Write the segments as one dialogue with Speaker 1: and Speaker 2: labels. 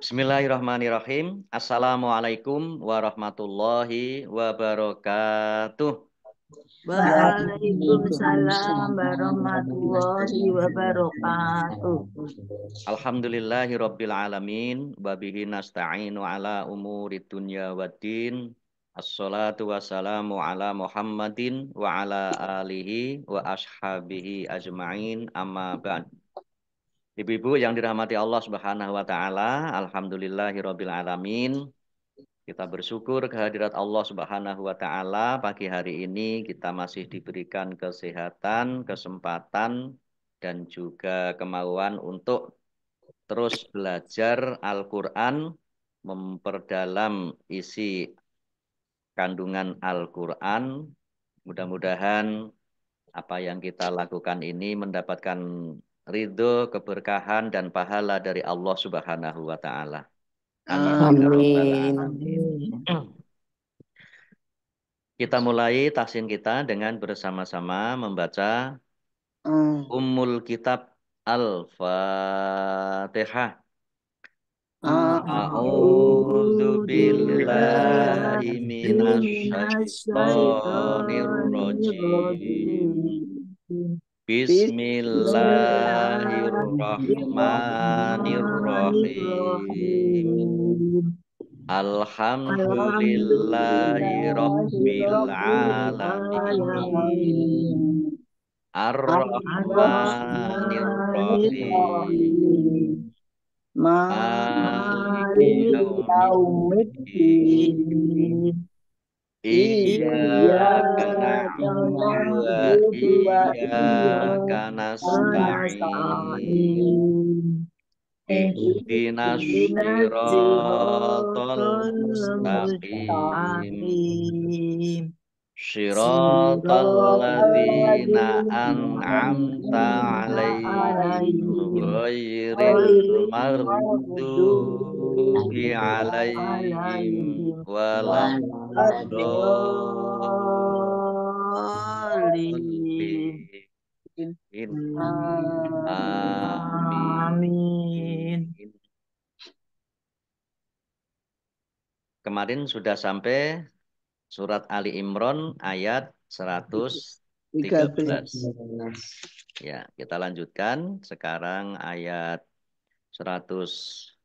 Speaker 1: Bismillahirrahmanirrahim. Assalamualaikum warahmatullahi wabarakatuh.
Speaker 2: Waalaikumsalam warahmatullahi wabarakatuh.
Speaker 1: Alhamdulillahirabbil alamin wa bihi nasta'inu ala umuri dunya waddin. Assalatu wassalamu ala Muhammadin wa ala alihi wa ashabihi ajma'in amma ba'd. Ibu-ibu yang dirahmati Allah Subhanahu wa taala, alhamdulillahirabbil alamin. Kita bersyukur kehadirat Allah Subhanahu wa taala pagi hari ini kita masih diberikan kesehatan, kesempatan dan juga kemauan untuk terus belajar Al-Qur'an, memperdalam isi kandungan Al-Qur'an. Mudah-mudahan apa yang kita lakukan ini mendapatkan ridho, keberkahan dan pahala dari Allah Subhanahu wa taala. Amin ya rabbal
Speaker 3: Amin.
Speaker 1: alamin.
Speaker 2: Amin.
Speaker 1: Kita mulai tahsin kita dengan bersama-sama membaca Ummul Kitab Al-Fatihah. A'udzu
Speaker 2: A'udzu
Speaker 1: billahi
Speaker 2: billahi
Speaker 1: minasyaitonir
Speaker 2: minasyaitonir
Speaker 1: rajim.
Speaker 2: rajim.
Speaker 1: Bismillahirrahmanirrahim.
Speaker 2: Bismillahirrahmanirrahim.
Speaker 1: Alhamdulillahi
Speaker 2: Alhamdulillahi
Speaker 1: rabbil
Speaker 2: rabbil
Speaker 1: alamin.
Speaker 2: alamin.
Speaker 1: Ar-Rahmanir
Speaker 2: Ar-Rahmanir-Rahim.
Speaker 1: Rahim. Maliki
Speaker 2: Maliki
Speaker 1: yaumiddin.
Speaker 2: yaumiddin.
Speaker 1: Iyyaka
Speaker 2: Iyyaka
Speaker 1: na'budu wa
Speaker 2: na'budu wa
Speaker 1: iyyaka
Speaker 2: iyyaka
Speaker 1: nasta'in.
Speaker 2: nasta'in.
Speaker 1: Ihdinas
Speaker 2: Ihdinas
Speaker 1: siratal
Speaker 2: siratal
Speaker 1: mustaqim.
Speaker 2: mustaqim.
Speaker 1: Siratal
Speaker 2: Siratal
Speaker 1: ladzina
Speaker 2: ladzina
Speaker 1: an'amta
Speaker 2: an'amta
Speaker 1: alaihim
Speaker 2: alaihim
Speaker 1: ghairil
Speaker 2: ghairil
Speaker 1: maghdubi
Speaker 2: maghdubi
Speaker 1: alaihim
Speaker 2: alaihim waladdallin.
Speaker 1: waladdallin.
Speaker 2: Amin.
Speaker 1: Amin. Kemarin sudah sampai surat Ali Imran ayat 113. Ya, kita lanjutkan sekarang ayat 114.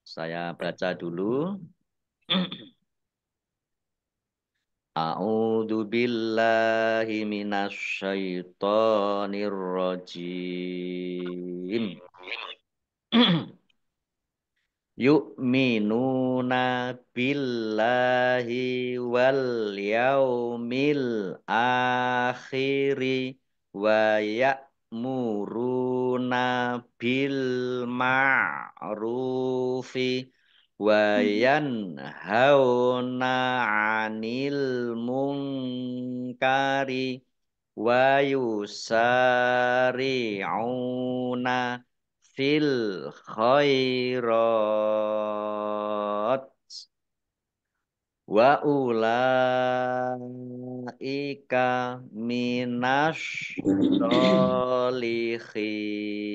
Speaker 1: Saya baca dulu. A'udzu billahi minasyaitonir rajim. Yu'minuna billahi wal yaumil akhiri wa ya'muruna bil ma'rufi wa yanhauna 'anil munkari wa yusari'una fil khairat wa ulaika minas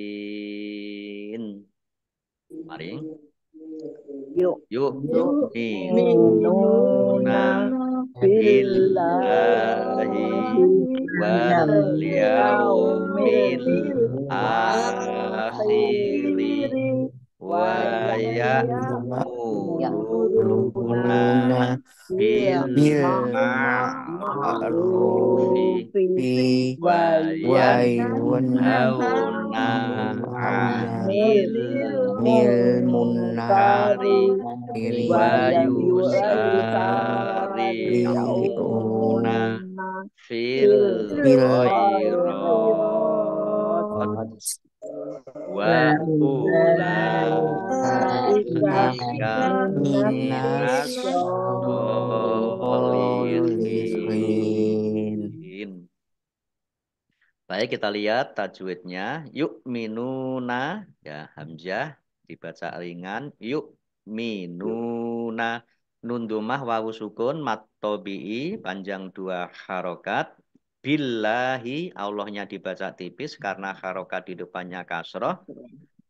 Speaker 1: solihin. Mari. Yuk minuna
Speaker 2: Yu'minuna
Speaker 1: billahi
Speaker 2: billahi
Speaker 1: wal
Speaker 2: wal
Speaker 1: yaumil
Speaker 2: yaumil
Speaker 1: akhiri
Speaker 2: akhiri
Speaker 1: wa
Speaker 2: wa
Speaker 1: ya'muruna
Speaker 2: ya'muruna bil
Speaker 1: bil ma'rufi
Speaker 2: ma'rufi
Speaker 1: wa
Speaker 2: wa
Speaker 1: yanhauna
Speaker 2: yanhauna
Speaker 1: anil
Speaker 2: 'anil
Speaker 1: munkari
Speaker 2: munkari wa
Speaker 1: wa
Speaker 2: yusari'una
Speaker 1: yusari'una fil
Speaker 2: fil khairat
Speaker 1: khairat wa
Speaker 2: ulaika
Speaker 1: ulaika
Speaker 2: minas
Speaker 1: minas
Speaker 3: Solihin.
Speaker 1: solihin. Baik, kita lihat tajwidnya. Yuk minuna, ya hamzah dibaca ringan. Yuk minuna. Nun domah wawu sukun mat tobi'i panjang 2 harokat. Billahi Allahnya dibaca tipis karena harokat di depannya kasroh.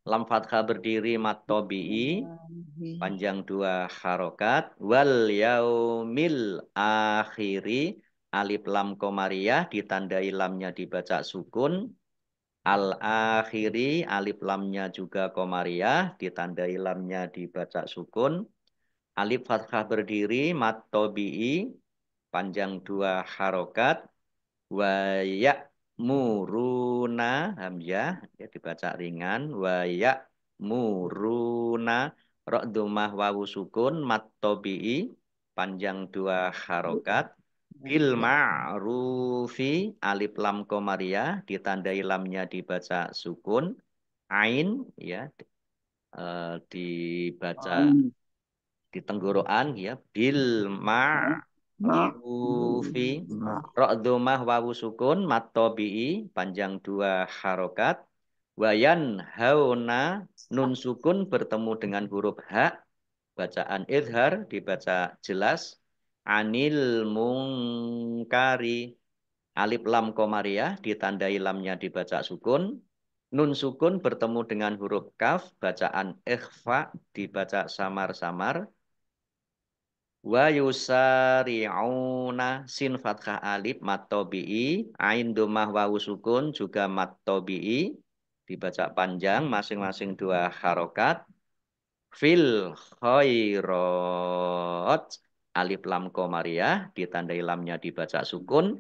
Speaker 1: Lam fathah berdiri mat tobi'i, panjang 2 harokat. Wal yaumil akhiri, alif lam komariah, ditandai lamnya dibaca sukun. Al akhiri, alif lamnya juga komariah, ditandai lamnya dibaca sukun. Alif fathah berdiri, mat tobi'i, panjang 2 harokat. Wa muruna hamzah ya dibaca ringan. Wa muruna ra dhammah wawu sukun mat tabi'i panjang 2 harokat. Bil ma'rufi alif lam komariah ditandai lamnya dibaca sukun. Ain ya dibaca di tenggorokan ya bil ma'rufi ra dhammah wawu sukun mat tabi'i panjang 2 harokat. Wayan hauna nun sukun bertemu dengan huruf ha, bacaan izhar dibaca jelas. Anil mungkari, alif lam komariah ditandai lamnya dibaca sukun. Nun sukun bertemu dengan huruf kaf, bacaan ikhfa dibaca samar-samar. Wa yusari'una sin fathah alif mat tabi'i, ain dhammah wawu sukun juga mat tabi'i, dibaca panjang masing-masing 2 harokat. Fil khairat, alif lam komariah ditandai lamnya dibaca sukun.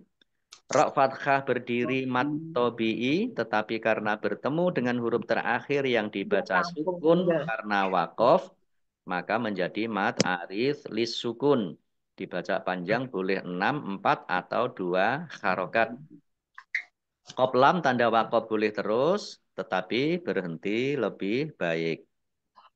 Speaker 1: Ra fathah berdiri mat tabi'i, tetapi karena bertemu dengan huruf terakhir yang dibaca sukun karena wakof, maka menjadi mat aris lis sukun. Dibaca panjang boleh 6, 4, atau 2 harokat. Koplam tanda wakof boleh terus, tetapi berhenti lebih baik.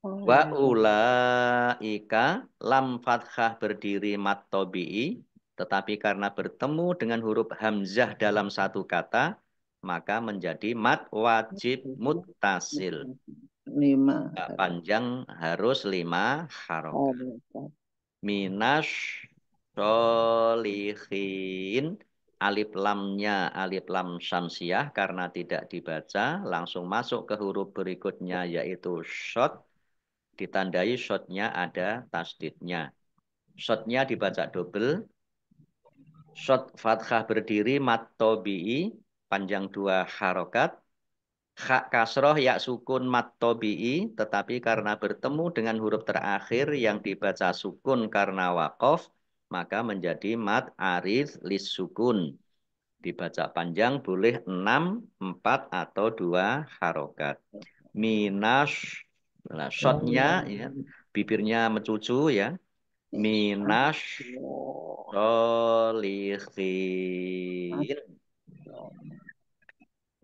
Speaker 1: Wa ulaika lam fathah berdiri mat tabi'i, tetapi karena bertemu dengan huruf hamzah dalam satu kata, maka menjadi mat wajib muttasil. Gak panjang harus 5 harokat. Minas sholihin, alif lamnya alif lam syamsiah karena tidak dibaca, langsung masuk ke huruf berikutnya yaitu shot. Ditandai shotnya ada tasdidnya. Shotnya dibaca double. Shot fathah berdiri mat tobi'i panjang 2 harokat. Kha kasroh ya sukun mat tobi'i, tetapi karena bertemu dengan huruf terakhir yang dibaca sukun karena wakof, maka menjadi mat arid lis sukun. Dibaca panjang boleh 6, 4, atau 2 harokat. Minas, nah, shotnya ya, bibirnya mencucu ya. Minas sholihin.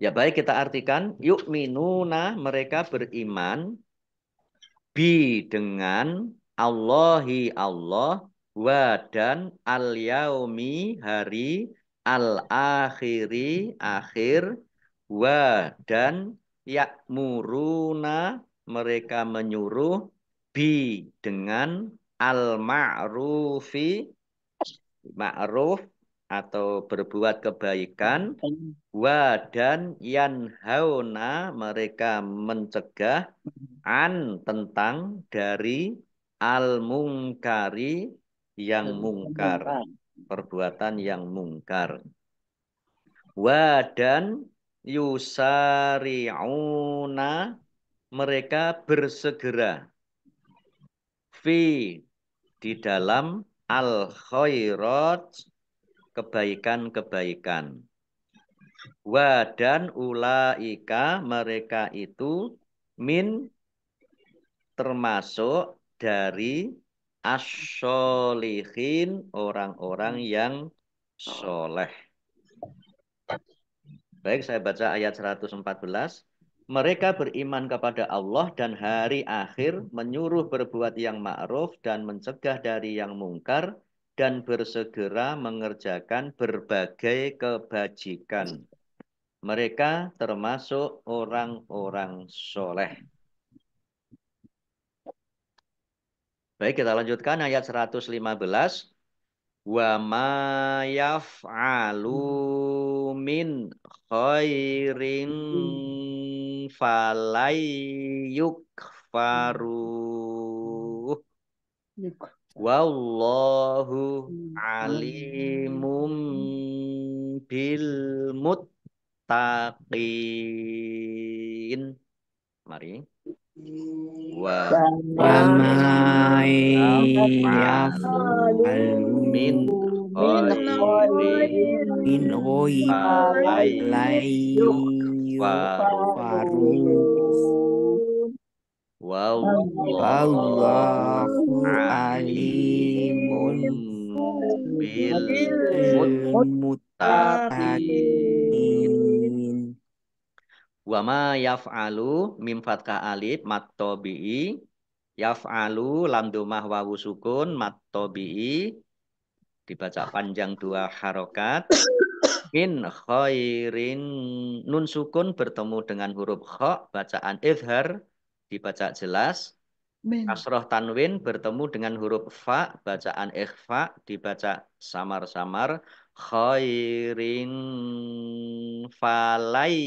Speaker 1: Ya baik, kita artikan. Yuk minuna, mereka beriman. Bi dengan Allahi Allah. Wa dan al yaumi hari. Al akhiri akhir. Wa dan yakmuruna, mereka menyuruh. Bi dengan al ma'rufi, ma'ruf atau berbuat kebaikan. Wa dan yanhauna, mereka mencegah. An tentang dari al mungkari yang mungkar, perbuatan yang mungkar. Wa dan yusari'una, mereka bersegera. Fi di dalam al khairat, kebaikan-kebaikan. Wa dan ulaika, mereka itu min termasuk dari as-sholihin, orang-orang yang soleh. Baik, saya baca ayat 114. Mereka beriman kepada Allah dan hari akhir, menyuruh berbuat yang ma'ruf dan mencegah dari yang mungkar, dan bersegera mengerjakan berbagai kebajikan. Mereka termasuk orang-orang soleh. Baik, kita lanjutkan ayat 115. Wa ma yaf'alu min khairin falai yukfaru. Wallahu alimum bil muttaqin. Mari. Wa
Speaker 2: Wa
Speaker 1: ma
Speaker 2: ma
Speaker 1: yaf'alu
Speaker 2: yaf'alu
Speaker 1: min
Speaker 3: min
Speaker 1: khairin
Speaker 2: min
Speaker 3: khairin
Speaker 2: ghairin
Speaker 1: falai
Speaker 3: falai
Speaker 1: yukfaru.
Speaker 2: yukfaru.
Speaker 3: yukfarun.
Speaker 1: Wallahu
Speaker 2: Wallahu
Speaker 3: Allahu
Speaker 1: alimum
Speaker 2: alimun
Speaker 3: alim
Speaker 1: bil
Speaker 3: bil
Speaker 2: bil
Speaker 1: muttaqin.
Speaker 2: muttaqin.
Speaker 1: Wa ma yaf'alu mim fathah alif mat tabi'i yaf'alu lam domah wawu sukun mat tabi'i dibaca panjang dua harokat min khairin nun sukun bertemu dengan huruf kha bacaan izhar dibaca jelas.
Speaker 3: min
Speaker 1: Kasroh tanwin bertemu dengan huruf fa, bacaan ikhfa, dibaca samar-samar. Khairin falai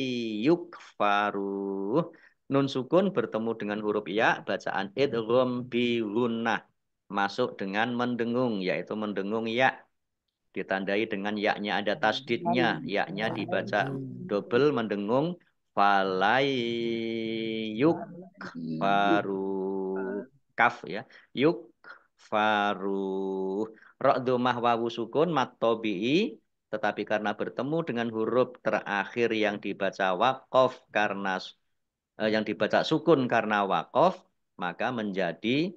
Speaker 1: yukfaru. Nun sukun bertemu dengan huruf ya, bacaan idgham bi gunnah. Masuk dengan mendengung, yaitu mendengung ya. Ditandai dengan yaknya ada tasdidnya. Yaknya dibaca double mendengung. Falai yukfaru kaf ya yuk faru ra dhammah wawu sukun mat tabi'i tetapi karena bertemu dengan huruf terakhir yang dibaca waqaf karena yang dibaca sukun karena waqaf maka menjadi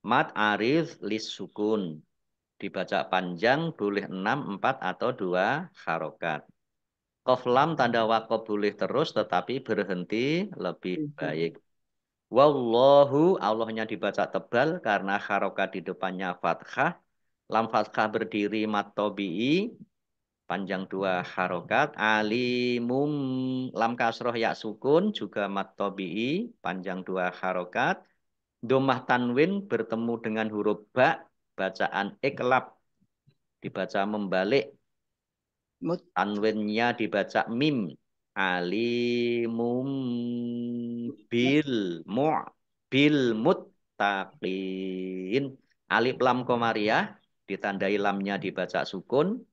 Speaker 1: mat arif lis sukun dibaca panjang boleh 6 4 atau 2 harokat. Qaf lam tanda waqaf boleh terus tetapi berhenti lebih baik. Wallahu, Allahnya dibaca tebal karena harokat di depannya fathah. Lam fathah berdiri mat tabi'i, panjang 2 harokat. Alimum, lam kasroh ya sukun, juga mat tabi'i, panjang 2 harokat. Domah tanwin bertemu dengan huruf ba, bacaan iklab, dibaca membalik. Tanwinnya dibaca mim. Alimum bil bil muttaqin. Alif lam komariah ditandai lamnya dibaca sukun,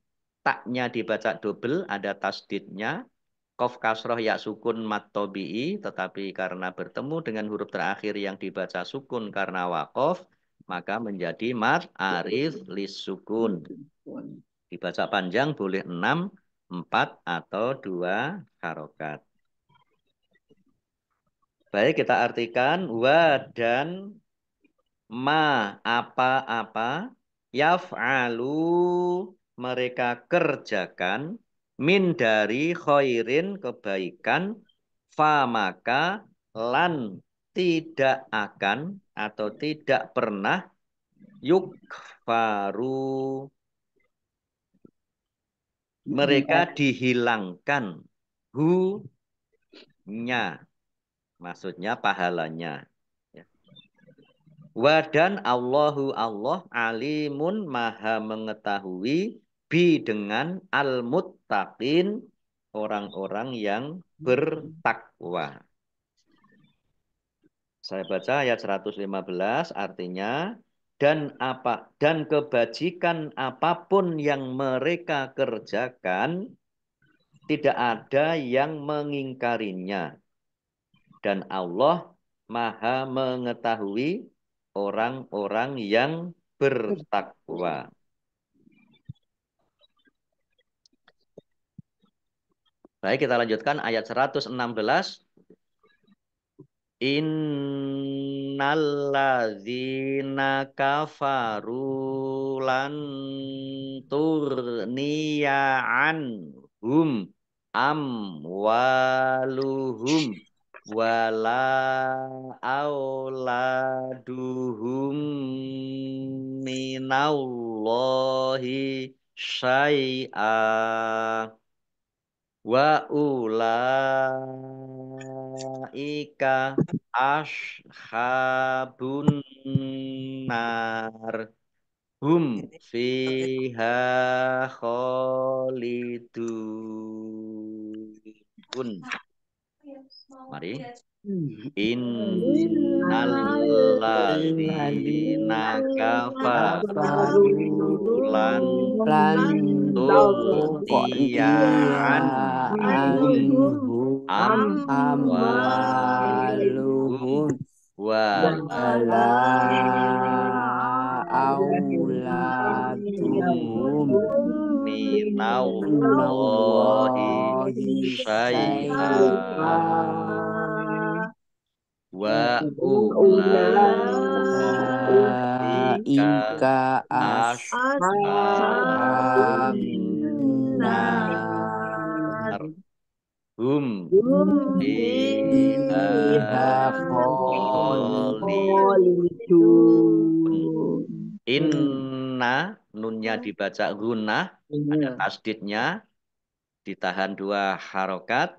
Speaker 1: taknya dibaca double ada tasdidnya. Qaf kasroh ya sukun mat tabi'i tetapi karena bertemu dengan huruf terakhir yang dibaca sukun karena waqaf maka menjadi mat arif lis sukun. Dibaca panjang boleh 6, 4 atau 2 harokat. Baik, kita artikan wa dan ma apa-apa yaf'alu mereka kerjakan min dari khairin kebaikan fa maka lan tidak akan atau tidak pernah yukfaru mereka dihilangkan hu-nya maksudnya pahalanya. Ya. Wa dan Allahu Allah alimun maha mengetahui bi dengan al-muttaqin orang-orang yang bertakwa. Saya baca ayat 115 artinya dan kebajikan apapun yang mereka kerjakan tidak ada yang mengingkarinya. Dan Allah maha mengetahui orang-orang yang bertakwa. Baik, kita lanjutkan ayat 116. Innalladzina kafaru lan turniya anhum amwaluhum wala auladuhum minallahi syai'a wa ulaika ashabun nar hum fiha khalidun. Mari. Innalladzina kafaru lan
Speaker 2: lan
Speaker 1: tughniya anhum amwaluhum
Speaker 2: amwaluhum
Speaker 1: wala
Speaker 2: wala auladuhum
Speaker 1: minallahi
Speaker 2: minallahi
Speaker 1: syai'a wa ulaika
Speaker 2: ulaika
Speaker 1: ashabun
Speaker 2: ashabun
Speaker 1: nar
Speaker 2: nar
Speaker 1: hum fiha
Speaker 2: fiha
Speaker 1: khalidun.
Speaker 3: Khalidun.
Speaker 1: Inna nunnya dibaca gunnah, ada tasdidnya, ditahan 2 harokat.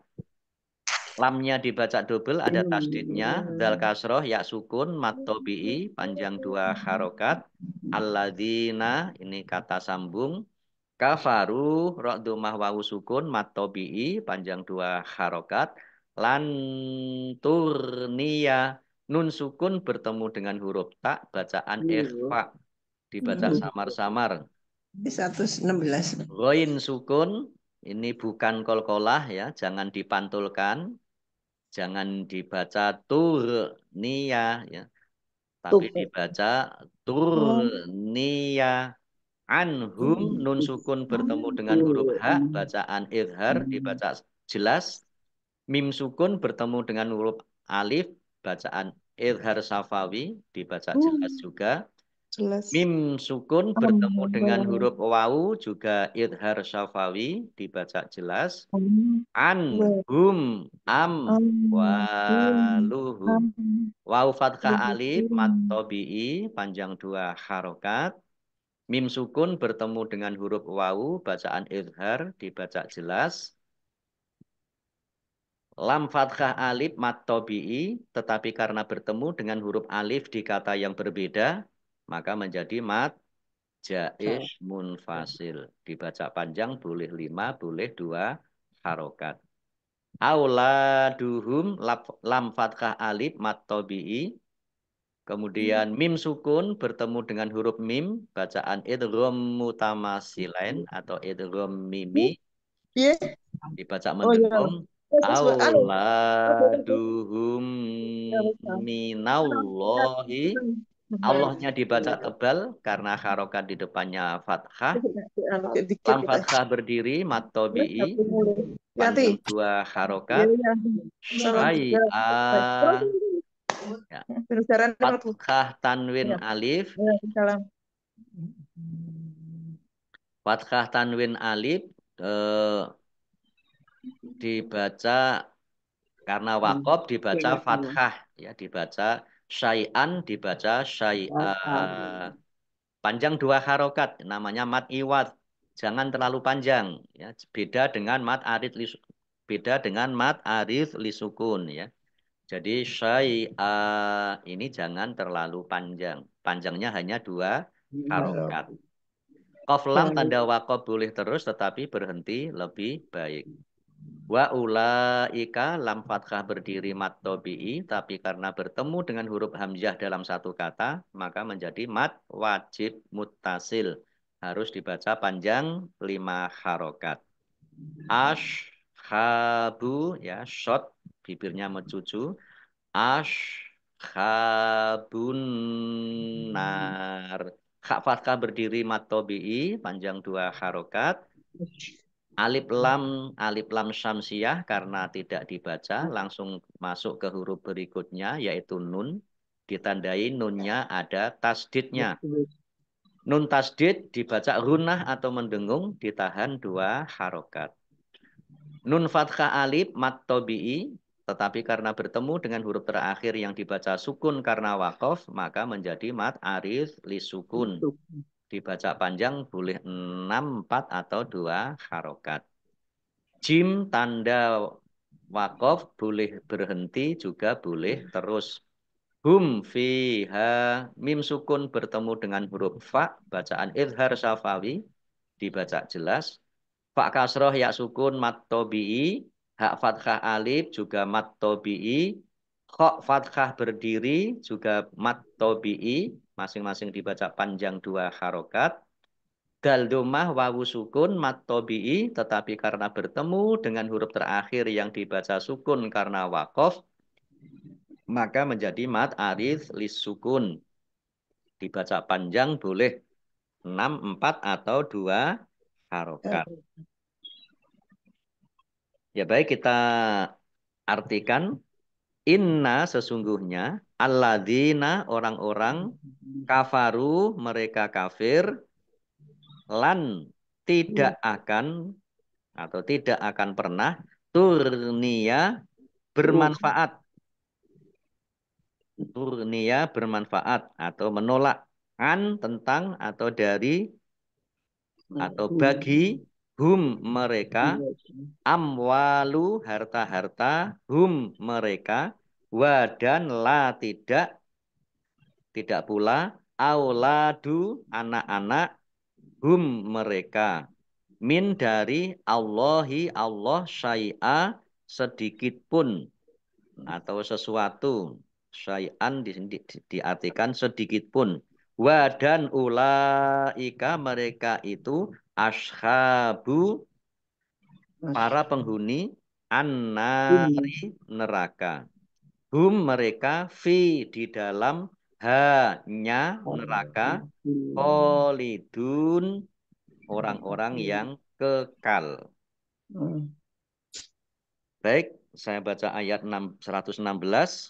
Speaker 1: Lamnya dibaca double, ada tasdidnya. Dal kasroh, ya sukun, mat tobi'i, panjang 2 harokat. Alladzina, ini kata sambung. Kafaru, ro domah wawu sukun, mat tobi'i, panjang 2 harokat. Lanturnia, nun sukun bertemu dengan huruf tak, bacaan ikhfa, dibaca samar-samar.
Speaker 3: 116.
Speaker 1: Ghoin sukun, ini bukan kolkolah ya, jangan dipantulkan. Jangan dibaca turnia ya, tapi dibaca turnia. Anhum nun sukun bertemu dengan huruf ha, bacaan izhar dibaca jelas. Mim sukun bertemu dengan huruf alif, bacaan izhar safawi dibaca jelas juga.
Speaker 3: Jelas.
Speaker 1: Mim sukun bertemu dengan huruf wawu juga izhar safawi dibaca jelas. Anhum am waluhum. Wawu fathah alif mat tobi'i panjang 2 harokat. Mim sukun bertemu dengan huruf wawu bacaan izhar dibaca jelas. Lam fathah alif mat tobi'i tetapi karena bertemu dengan huruf alif di kata yang berbeda maka menjadi mat jaiz munfasil. Dibaca panjang boleh 5 boleh 2 harokat. Auladuhum lam fathah alif mat tobi'i. Kemudian mim sukun bertemu dengan huruf mim, bacaan idgham mutamasilain atau idgham mimi,
Speaker 3: Iya.
Speaker 1: dibaca
Speaker 3: Oh iya.
Speaker 1: mendengung. Auladuhum minallahi. Allahnya dibaca tebal karena harokat di depannya fathah.
Speaker 3: Dikit
Speaker 1: Lam
Speaker 3: kita.
Speaker 1: fathah berdiri, mat tobi'i,
Speaker 3: Hati.
Speaker 1: panjang 2 harokat. Syai'a, ya. Fathah tanwin alif.
Speaker 3: Salam.
Speaker 1: Fathah tanwin alif dibaca karena wakob dibaca fathah ya, dibaca syai'an dibaca syai'a. Panjang 2 harokat namanya mat iwad. Jangan terlalu panjang ya. Beda dengan mat arid lisukun ya. Jadi syai'a ini jangan terlalu panjang. Panjangnya hanya 2 harokat. Qaf lam tanda wakob boleh terus tetapi berhenti lebih baik. Wa ulaika lam fathah berdiri mat tobi'i tapi karena bertemu dengan huruf hamzah dalam satu kata maka menjadi mat wajib muttasil. Harus dibaca panjang 5 harokat. Ashabu ya shot bibirnya mencucu. Ashabun nar. Hak fathah berdiri mat tobi'i panjang 2 harokat. Alif lam syamsiyah karena tidak dibaca langsung masuk ke huruf berikutnya yaitu nun. Ditandai nunnya ada tasdidnya. Nun tasdid dibaca runah atau mendengung ditahan 2 harokat. Nun fathah alif mat tobi'i tetapi karena bertemu dengan huruf terakhir yang dibaca sukun karena wakof maka menjadi mat arid lisukun. Dibaca panjang boleh 6, 4 atau 2 harokat. Jim tanda wakof boleh berhenti juga boleh terus. Hum fiha mim sukun bertemu dengan huruf fa bacaan izhar safawi dibaca jelas. Fa kasroh ya sukun mat tobi'i, hak fathah alif juga mat tobi'i, Kha fathah berdiri juga mat tobi'i, masing-masing dibaca panjang 2 harokat. Dal domah wawu sukun mat tobi'i, tetapi karena bertemu dengan huruf terakhir yang dibaca sukun karena wakof, maka menjadi mat arif lis sukun. Dibaca panjang boleh 6, 4 atau 2 harokat. Ya baik, kita artikan. Inna sesungguhnya alladzina orang-orang kafaru mereka kafir lan tidak akan atau tidak akan pernah turnia bermanfaat. Turnia bermanfaat atau menolak an tentang atau dari atau bagi hum mereka amwalu harta-harta hum mereka dan la tidak pula auladu anak-anak hum mereka min dari Allahi Allah syai'a sedikit pun atau sesuatu syai'an diartikan sedikit pun dan ulaika mereka itu ashabu para penghuni an-nari neraka. Hum mereka fi di dalam hanya neraka kholidun orang-orang yang kekal. Baik, saya baca ayat 116.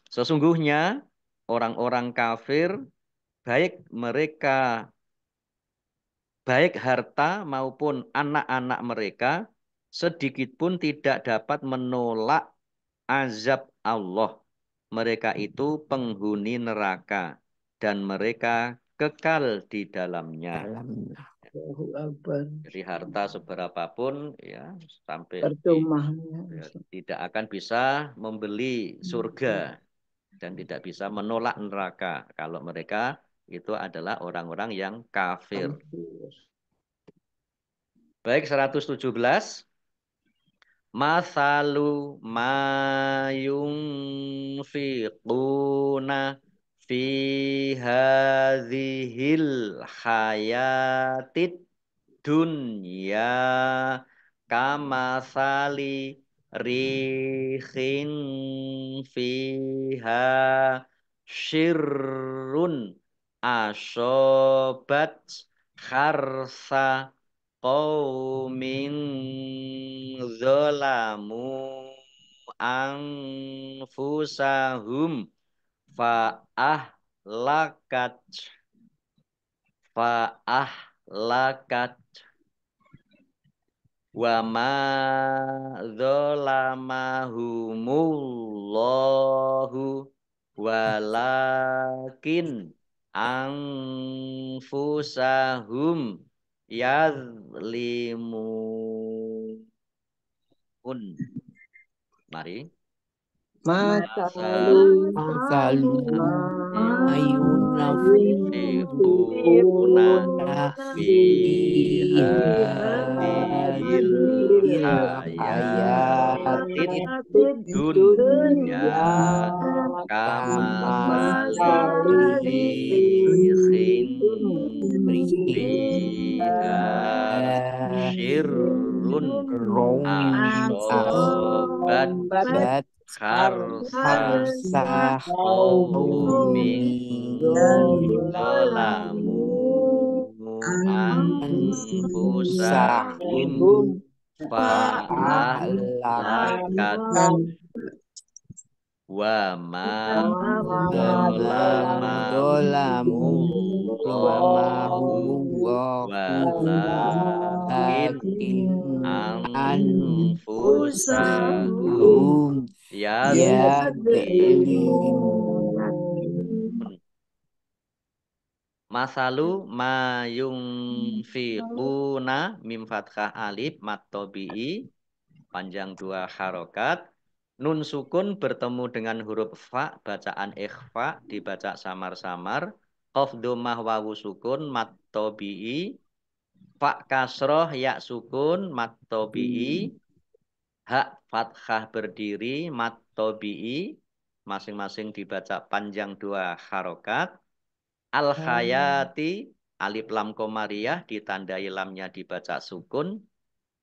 Speaker 1: Sesungguhnya orang-orang kafir baik harta maupun anak-anak mereka sedikit pun tidak dapat menolak azab Allah. Mereka itu penghuni neraka dan mereka kekal di dalamnya. Jadi harta seberapapun ya sampai ya, tidak akan bisa membeli surga dan tidak bisa menolak neraka kalau mereka itu adalah orang-orang yang kafir. Baik, 117. Masalu mayunfiquna fi hadhil hayatid dunya kamasali rihin fiha syirrun asobat kharsa qaumin zalamu anfusahum fa'ahlakat fa'ahlakat wa ma zalamahumullahu walakin anfusahum yazlimun. Mari.
Speaker 2: Masalu
Speaker 1: Yunfiquna fi hadhil hayatid dunya kamasali rihin fiha syirrun asobat kharsa qaumin zalamu anfusahum fa'ahlakat wa ma zalamullahu walakin anfusahum yazlimun. Masalu mayunfiquna mim fathah alif mat tabi'i panjang 2 harokat. Nun sukun bertemu dengan huruf fa bacaan ikhfa dibaca samar-samar. Qaf dhammah wawu sukun mat tabi'i. Fa kasroh ya sukun mat tabi'i. Hak fathah berdiri mat tabi'i. masing-masing dibaca panjang 2 harokat. Al-Hayati, alif lam komariah, ditandai lamnya dibaca sukun.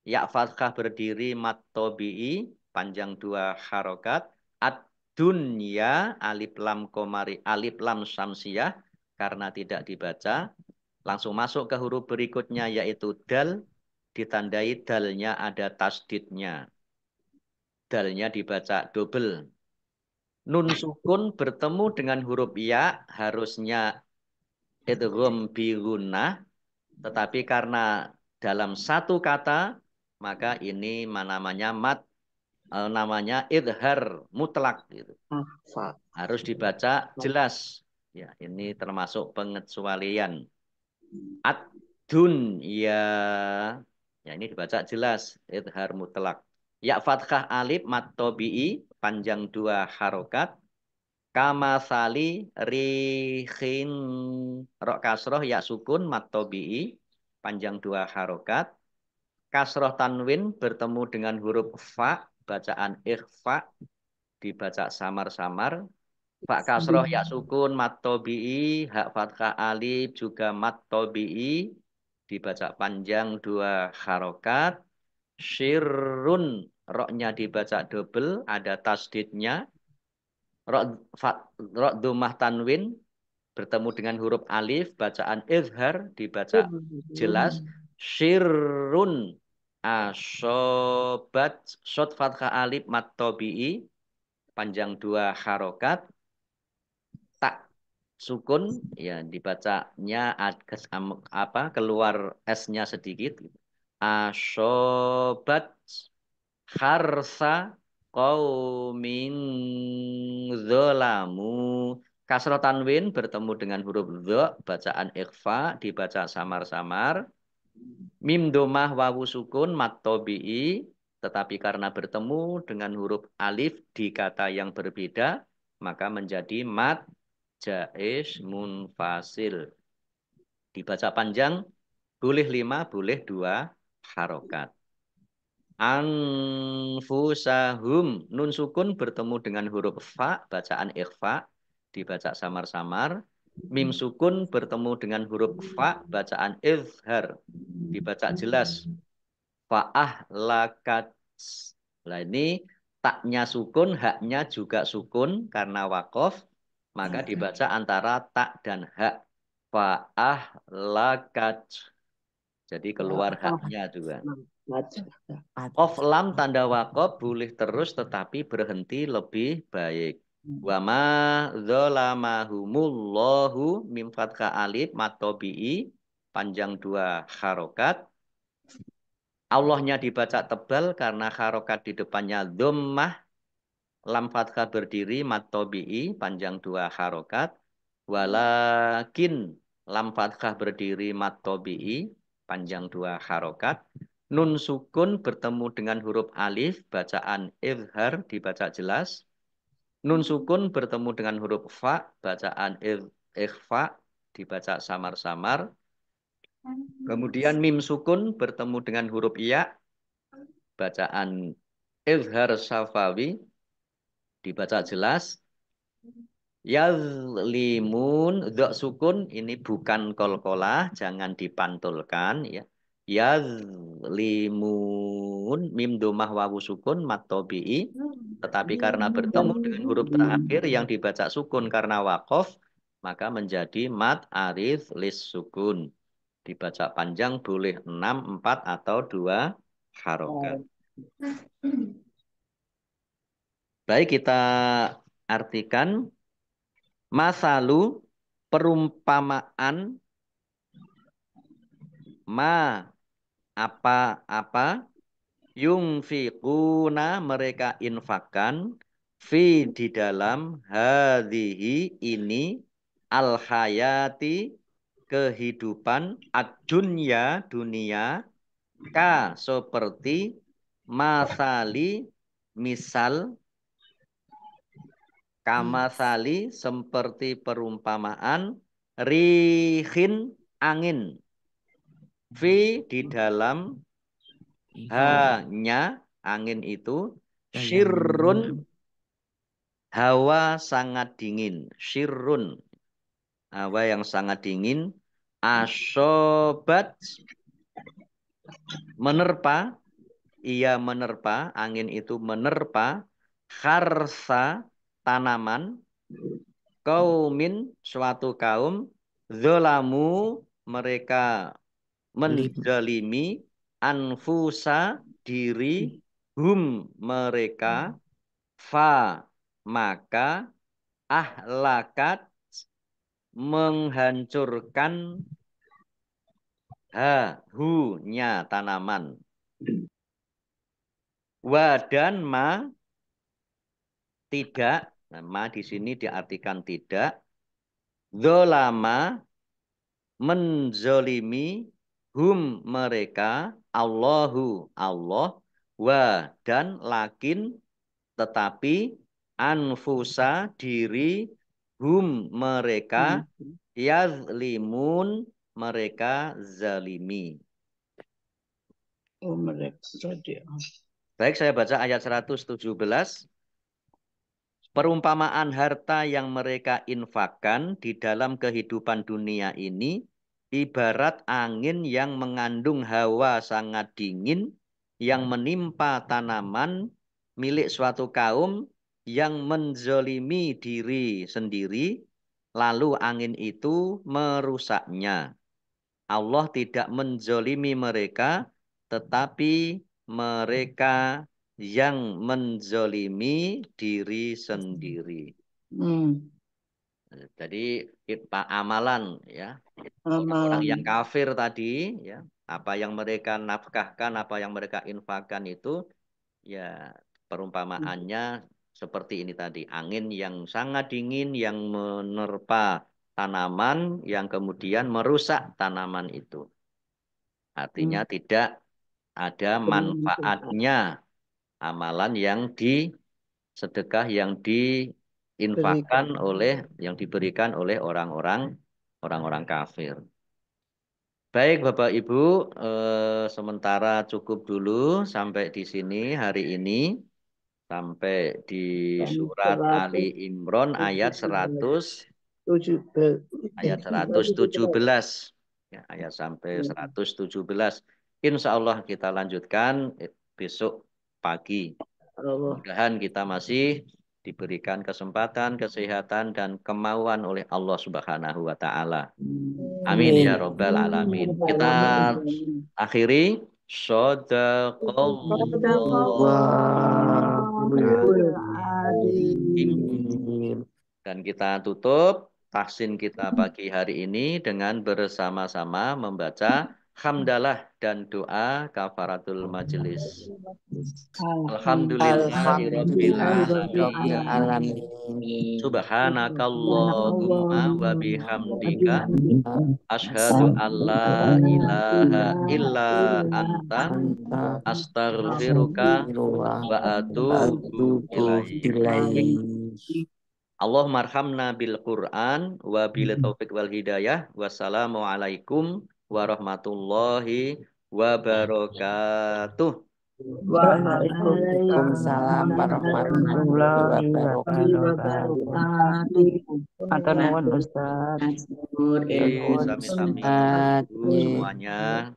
Speaker 1: Ya fathah berdiri mat tobi'i, panjang 2 harokat. Ad-dunya, alif lam komari, alif lam syamsiyah, karena tidak dibaca. Langsung masuk ke huruf berikutnya yaitu dal, ditandai dalnya ada tasdidnya. Dalnya dibaca double. Nun sukun bertemu dengan huruf ya harusnya idgham bi gunnah, tetapi karena dalam satu kata maka ini namanya namanya idhar mutlak gitu. Harus dibaca jelas. Ya, ini termasuk pengecualian. Ad-dunya. Ya, ini dibaca jelas idhar mutlak. Ya fathah alif mat tobi'i panjang 2 harokat. Kama sali rihin rok kasroh ya sukun mat tobi'i panjang 2 harokat. Kasroh tanwin bertemu dengan huruf fa bacaan ikhfa dibaca samar-samar. Fa kasroh ya sukun mat tobi'i hak fathah alif juga mat tobi'i dibaca panjang 2 harokat. Syirrun roknya dibaca double ada tasdidnya. Rok dumah tanwin bertemu dengan huruf alif bacaan izhar dibaca jelas. Syirrun asobat shot fathah alif mat tobi'i panjang 2 harokat. Tak sukun ya dibacanya keluar s-nya sedikit. Asobat harsa qaumin zolamu. Kasroh tanwin bertemu dengan huruf dha, bacaan ikhfa, dibaca samar-samar. Mim domah wawu sukun mat tobi'i, tetapi karena bertemu dengan huruf alif di kata yang berbeda, maka menjadi mat jaiz munfasil. Dibaca panjang, boleh 5, boleh 2 harokat. Anfusahum nun sukun bertemu dengan huruf fa bacaan ikhfa dibaca samar-samar. Mim sukun bertemu dengan huruf fa bacaan izhar dibaca jelas. Fa'ah lakat. Nah ini taknya sukun, haknya juga sukun karena wakof maka dibaca antara tak dan hak. Fa'ah lakat. Jadi keluar haknya juga. Qaf lam tanda wakof boleh terus tetapi berhenti lebih baik. Wa ma dzalamahumullahu mim fathah alif matobi'i panjang 2 harokat. Allahnya dibaca tebal karena harokat di depannya dhammah. Lam fathah berdiri matobi'i panjang 2 harokat. Walakin lam fathah berdiri matobi'i panjang 2 harokat. Nun sukun bertemu dengan huruf alif, bacaan izhar dibaca jelas. Nun sukun bertemu dengan huruf fa, bacaan ikhfa dibaca samar-samar. Kemudian mim sukun bertemu dengan huruf ya, bacaan izhar safawi dibaca jelas. Yazlimun dok sukun ini bukan kolkolah, jangan dipantulkan ya. Yazlimun mim domah wawu sukun mat tobi'i, tetapi karena bertemu dengan huruf terakhir yang dibaca sukun karena wakof maka menjadi mat arif lis sukun. Dibaca panjang boleh 6, 4 atau 2 harokat. Baik kita artikan. Masalu perumpamaan ma apa-apa yungfiquna mereka infakkan fi di dalam hadhihi ini al hayati kehidupan ad-dunya dunia ka seperti masali misal kamasali seperti perumpamaan rihin angin. Fi di dalam hanya angin itu syirrun Hawa sangat dingin. Syirrun. Hawa yang sangat dingin. Asobat. Menerpa. Ia menerpa. Angin itu menerpa. Kharsa. Tanaman. Kaumin. Suatu kaum. Zolamu. Mereka menzalimi. Anfusa. Diri. Hum. Mereka. Fa. Maka. Ahlakat. Menghancurkan hu-nya tanaman. Wa dan ma tidak. Nah, ma di sini diartikan tidak. Zolama menzolimi hum mereka. Allahu Allah. Wa dan lakin tetapi anfusa diri hum mereka yazlimun mereka zalimi.
Speaker 2: Oh, mereka jadi.
Speaker 1: Baik, saya baca ayat 117. Perumpamaan harta yang mereka infakkan di dalam kehidupan dunia ini ibarat angin yang mengandung hawa sangat dingin yang menimpa tanaman milik suatu kaum yang menzolimi diri sendiri, lalu angin itu merusaknya. Allah tidak menzolimi mereka, tetapi mereka yang menzolimi diri sendiri. Jadi amalan ya orang yang kafir tadi ya apa yang mereka nafkahkan, apa yang mereka infakkan itu ya perumpamaannya seperti ini tadi, angin yang sangat dingin yang menerpa tanaman yang kemudian merusak tanaman itu. Artinya tidak ada manfaatnya amalan yang sedekah yang diinfakkan yang diberikan oleh orang-orang kafir. Baik Bapak Ibu, sementara cukup dulu sampai di sini hari ini. Sampai di surat Ali Imran ayat 117. Ya, ayat sampai 117. Insya Allah kita lanjutkan besok pagi. Mudah-mudahan kita masih diberikan kesempatan, kesehatan, dan kemauan oleh Allah Subhanahu wa Ta'ala. Amin ya Rabbal Alamin. Kita akhiri. Dan kita tutup tahsin kita pagi hari ini dengan bersama-sama membaca hamdalah dan doa kafaratul majelis. Alhamdulillahirabbil alamin. Subhanakallahumma wa bihamdika asyhadu alla ilaha illa anta astaghfiruka wa atubu ilaik. Allahumma arhamna bil Qur'an wa bil taufiq wal hidayah. Wassalamualaikum warahmatullahi wabarakatuh.
Speaker 2: Waalaikumsalam warahmatullahi wabarakatuh. Atur nuwun Ustaz.
Speaker 1: Sami-sami semuanya.